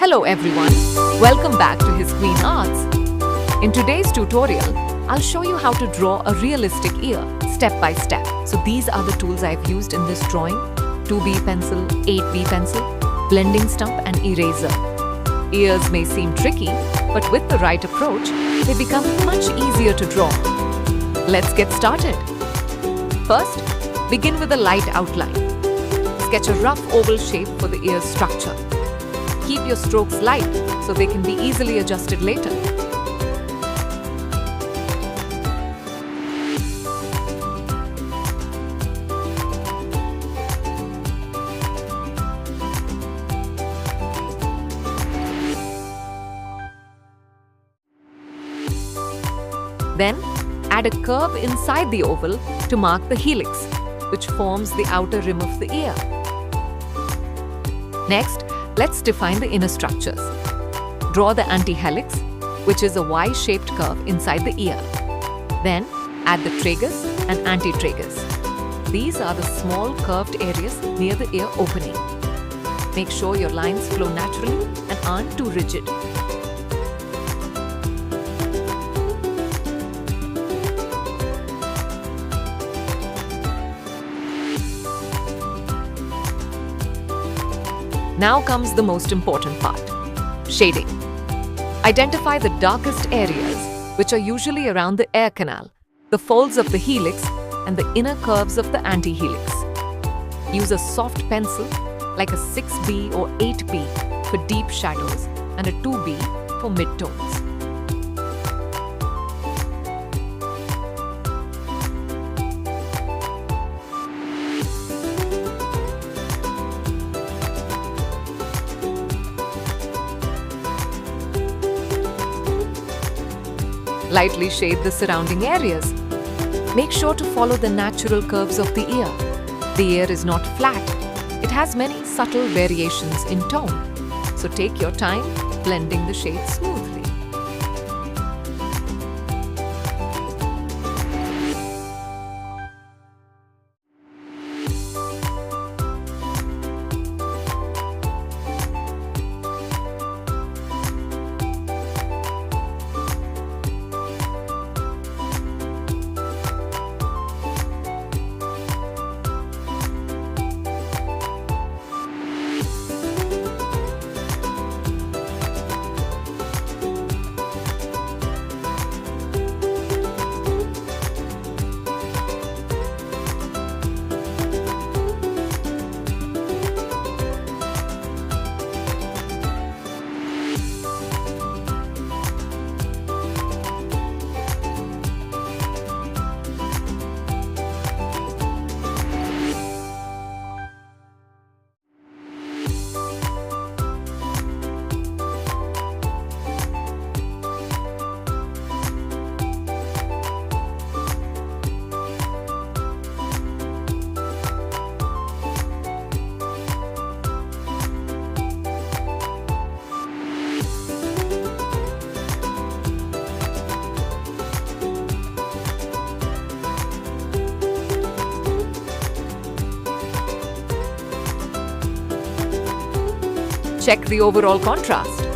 Hello everyone, welcome back to His Queen Arts. In today's tutorial, I'll show you how to draw a realistic ear step by step. So these are the tools I've used in this drawing: 2B pencil, 8B pencil, blending stump and eraser. Ears may seem tricky, but with the right approach, they become much easier to draw. Let's get started. First, begin with a light outline. Sketch a rough oval shape for the ear's structure. Keep your strokes light so they can be easily adjusted later. Then, add a curve inside the oval to mark the helix, which forms the outer rim of the ear. Next, let's define the inner structures. Draw the antihelix, which is a Y-shaped curve inside the ear. Then, add the tragus and antitragus. These are the small curved areas near the ear opening. Make sure your lines flow naturally and aren't too rigid. Now comes the most important part: shading. Identify the darkest areas, which are usually around the air canal, the folds of the helix, and the inner curves of the antihelix. Use a soft pencil, like a 6B or 8B for deep shadows and a 2B for midtones. Lightly shade the surrounding areas. Make sure to follow the natural curves of the ear. The ear is not flat. It has many subtle variations in tone. So take your time blending the shades smoothly. Check the overall contrast.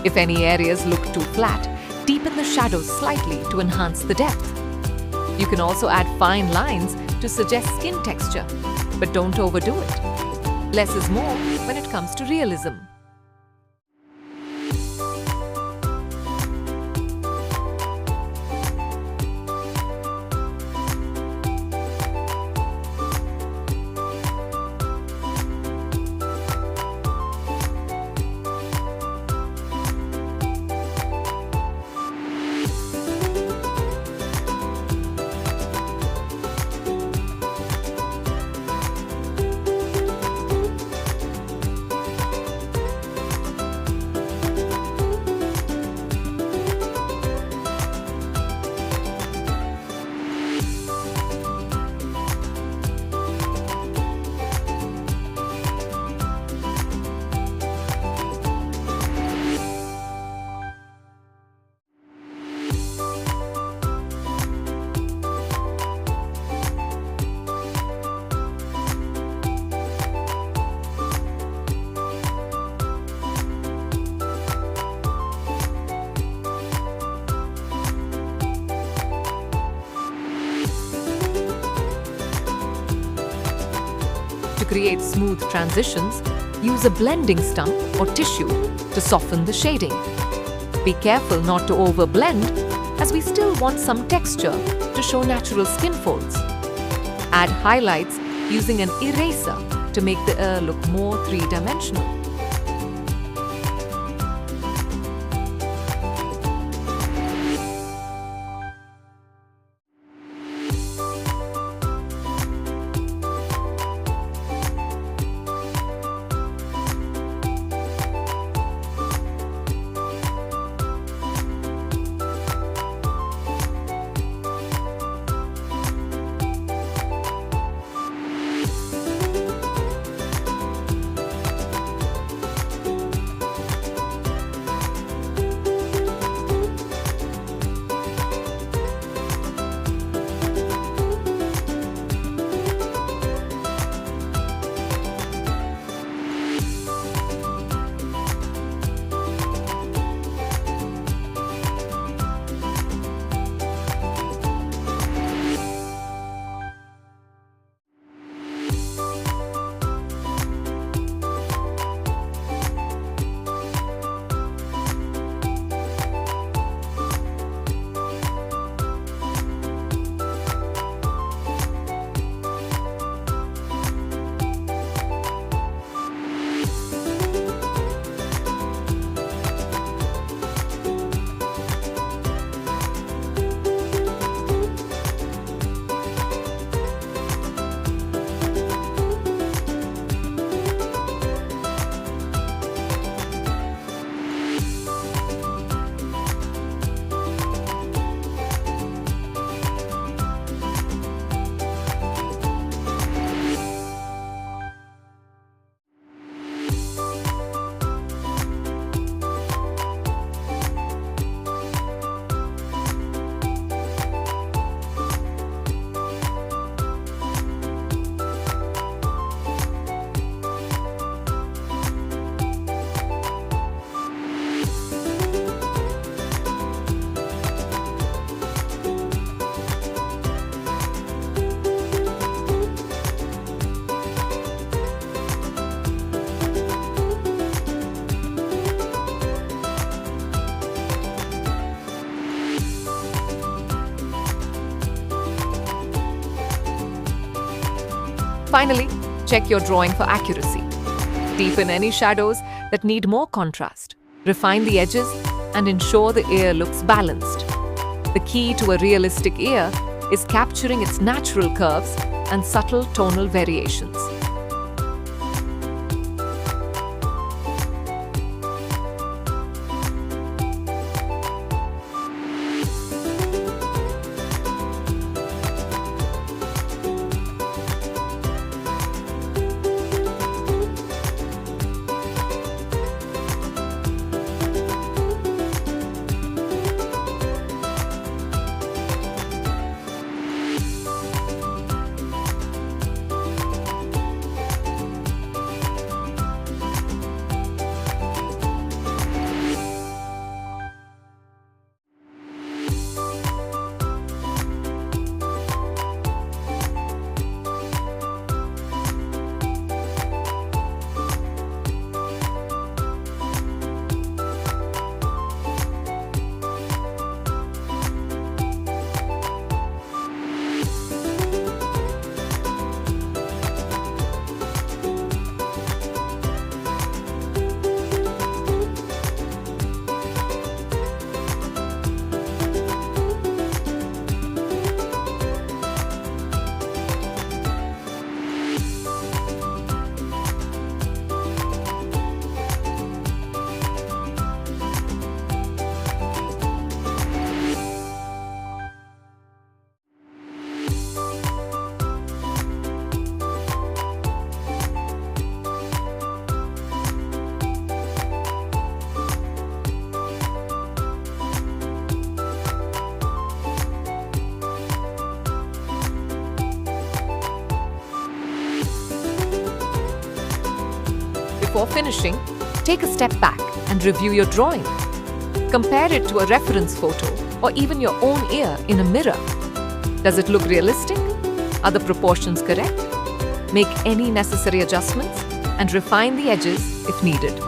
If any areas look too flat, deepen the shadows slightly to enhance the depth. You can also add fine lines to suggest skin texture, but don't overdo it. Less is more when it comes to realism. create smooth transitions, use a blending stump or tissue to soften the shading. Be careful not to overblend, as we still want some texture to show natural skin folds. Add highlights using an eraser to make the ear look more three-dimensional. Finally, check your drawing for accuracy. Deepen any shadows that need more contrast. Refine the edges and ensure the ear looks balanced. The key to a realistic ear is capturing its natural curves and subtle tonal variations. Before finishing, take a step back and review your drawing. Compare it to a reference photo or even your own ear in a mirror. Does it look realistic? Are the proportions correct? make any necessary adjustments, and refine the edges if needed.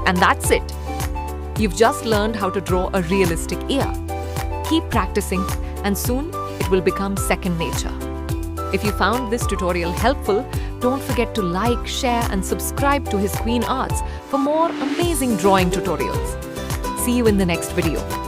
And that's it. You've just learned how to draw a realistic ear. Keep practicing, and soon it will become second nature. If you found this tutorial helpful, don't forget to like, share, and subscribe to his Queen Arts for more amazing drawing tutorials. See you in the next video.